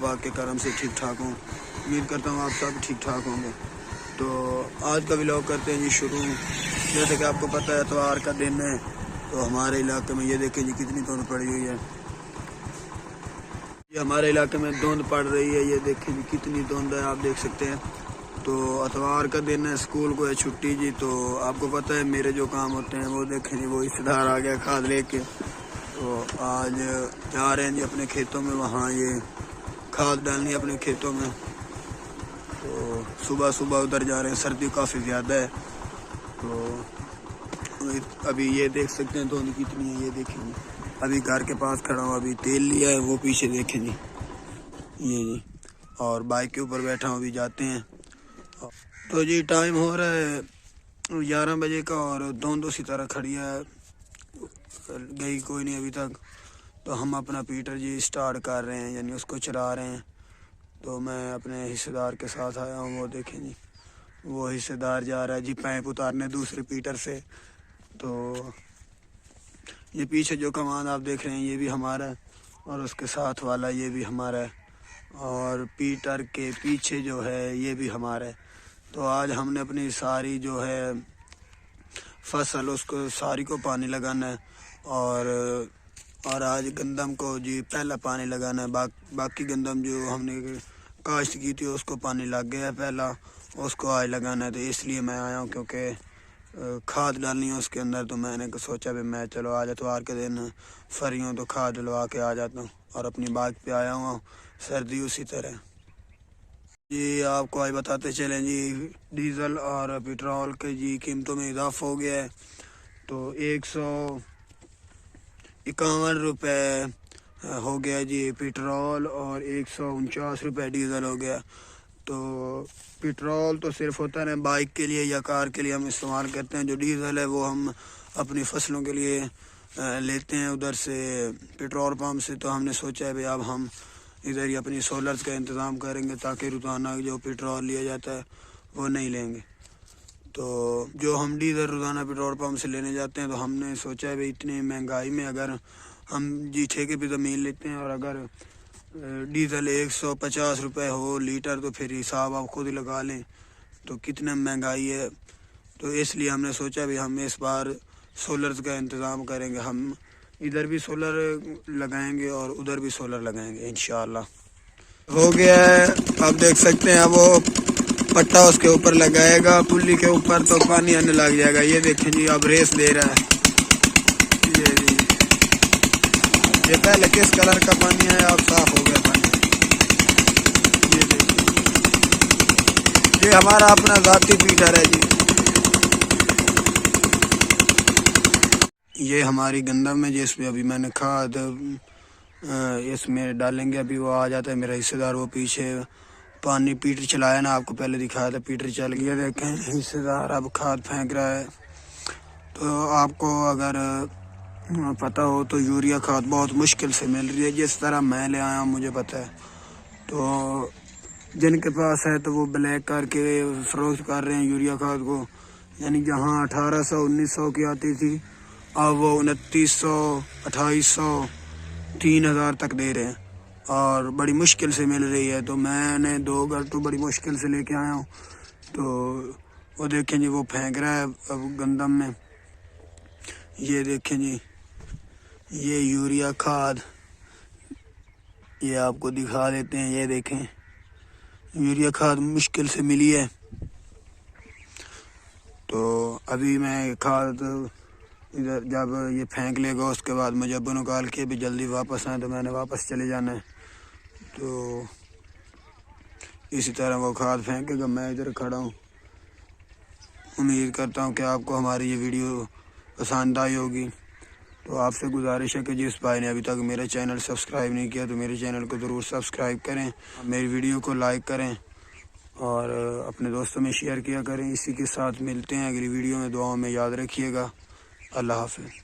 पाक के करम से ठीक ठाक हूँ। उम्मीद करता हूँ आप सब ठीक ठाक होंगे। तो आज का व्लॉग करते हैं जी शुरू। जैसे कि आपको पता है इतवार का दिन है, तो हमारे इलाके में ये देखें जी कितनी धुंध पड़ी हुई है। ये हमारे इलाके में धुंध पड़ रही है, ये देखें जी कितनी धुंध है, आप देख सकते हैं। तो इतवार का दिन है, स्कूल को है छुट्टी जी। तो आपको पता है मेरे जो काम होते हैं वो देखें जी, वो रिश्तेदार आ गया खाद लेके। तो आज जा रहे हैं जी अपने खेतों में, वहाँ ये खाद डालनी है अपने खेतों में। तो सुबह सुबह उधर जा रहे हैं, सर्दी काफ़ी ज़्यादा है। तो अभी ये देख सकते हैं धुंध कितनी है, ये देखेंगे। अभी घर के पास खड़ा हूँ, अभी तेल लिया है, वो पीछे देखें जी, ये जी। और बाइक के ऊपर बैठा हूँ, अभी जाते हैं। तो जी टाइम हो रहा है 11 बजे का और धुंध उसी तरह खड़ी है, गई कोई नहीं अभी तक। तो हम अपना पीटर जी स्टार्ट कर रहे हैं, यानी उसको चला रहे हैं। तो मैं अपने हिस्सेदार के साथ आया हूँ, वो देखें जी, वो हिस्सेदार जा रहा है जी पाइप उतारने दूसरे पीटर से। तो ये पीछे जो कमान आप देख रहे हैं ये भी हमारा है, और उसके साथ वाला ये भी हमारा है, और पीटर के पीछे जो है ये भी हमारा है। तो आज हमने अपनी सारी जो है फसल उसको सारी को पानी लगाना है, और आज गंदम को जी पहला पानी लगाना है। बाकी गंदम जो हमने काश्त की थी उसको पानी लग गया है पहला, उसको आज लगाना है। तो इसलिए मैं आया हूँ, क्योंकि खाद डालनी है उसके अंदर। तो मैंने सोचा भी मैं चलो आज इतवार के दिन फ्री हूँ तो खाद डलवा के आ जाता हूँ, और अपनी बाइक पे आया हूँ। सर्दी उसी तरह जी। आपको आज बताते चलें जी, डीज़ल और पेट्रोल के जी कीमतों में इजाफा हो गया है। तो 151 रुपये हो गया जी पेट्रोल, और 149 रुपये डीज़ल हो गया। तो पेट्रोल तो सिर्फ होता है ना बाइक के लिए या कार के लिए हम इस्तेमाल करते हैं, जो डीज़ल है वो हम अपनी फसलों के लिए लेते हैं उधर से पेट्रोल पंप से। तो हमने सोचा है भाई अब हम इधर ही अपनी सोलर्स का इंतज़ाम करेंगे, ताकि रोज़ाना जो पेट्रोल लिया जाता है वो नहीं लेंगे। तो जो हम डीज़ल रोज़ाना पेट्रोल पंप से लेने जाते हैं, तो हमने सोचा है भाई इतनी महंगाई में अगर हम जी ठेके पे ज़मीन लेते हैं, और अगर डीज़ल 150 रुपये हो लीटर, तो फिर हिसाब आप खुद ही लगा लें तो कितना महंगाई है। तो इसलिए हमने सोचा भी हम इस बार सोलर्स का इंतज़ाम करेंगे। हम इधर भी सोलर लगाएंगे और उधर भी सोलर लगाएंगे इंशाल्लाह। हो गया है, आप देख सकते हैं वो पट्टा उसके ऊपर लगाएगा पुल्ली के ऊपर, तो पानी आने लग जाएगा। ये देखें जी अब रेस दे रहा है। ये जी, ये पहले किस कलर का पानी है, अब साफ हो गया पानी। ये देखिए, ये हमारा अपना ज़ाती पीटर है जी। ये हमारी गंदम है जिसमें अभी मैंने खाद इसमें डालेंगे। अभी वो आ जाता है मेरा हिस्सेदार, वो पीछे पानी पीटर चलाया ना, आपको पहले दिखाया था, पीटर चल गया। देखें हिस्सेदार अब खाद फेंक रहा है। तो आपको अगर पता हो तो यूरिया खाद बहुत मुश्किल से मिल रही है, जिस तरह मैं ले आया हूँ मुझे पता है। तो जिनके पास है तो वो ब्लैक करके फरोख्त कर रहे हैं यूरिया खाद को, यानी जहाँ 1800-1900 की आती थी, अब वो 2900, 2800, 3000 तक दे रहे हैं, और बड़ी मुश्किल से मिल रही है। तो मैंने 2 गट्टू बड़ी मुश्किल से लेके आया हूँ। तो वो देखें जी वो फेंक रहा है अब गंदम में। ये देखें जी, ये यूरिया खाद, ये आपको दिखा देते हैं। ये देखें यूरिया खाद मुश्किल से मिली है। तो अभी मैं खाद इधर जब ये फेंक लेगा उसके बाद मुझे अब निकाल के भी जल्दी वापस आए, तो मैंने वापस चले जाना है। तो इसी तरह वो खाद फेंकेगा, मैं इधर खड़ा हूँ। उम्मीद करता हूँ कि आपको हमारी ये वीडियो पसंद आई होगी। तो आपसे गुजारिश है कि जिस भाई ने अभी तक मेरा चैनल सब्सक्राइब नहीं किया तो मेरे चैनल को ज़रूर सब्सक्राइब करें, मेरी वीडियो को लाइक करें, और अपने दोस्तों में शेयर किया करें। इसी के साथ मिलते हैं अगली वीडियो में, दुआओं में याद रखिएगा। अल्लाह हाफ़िज़।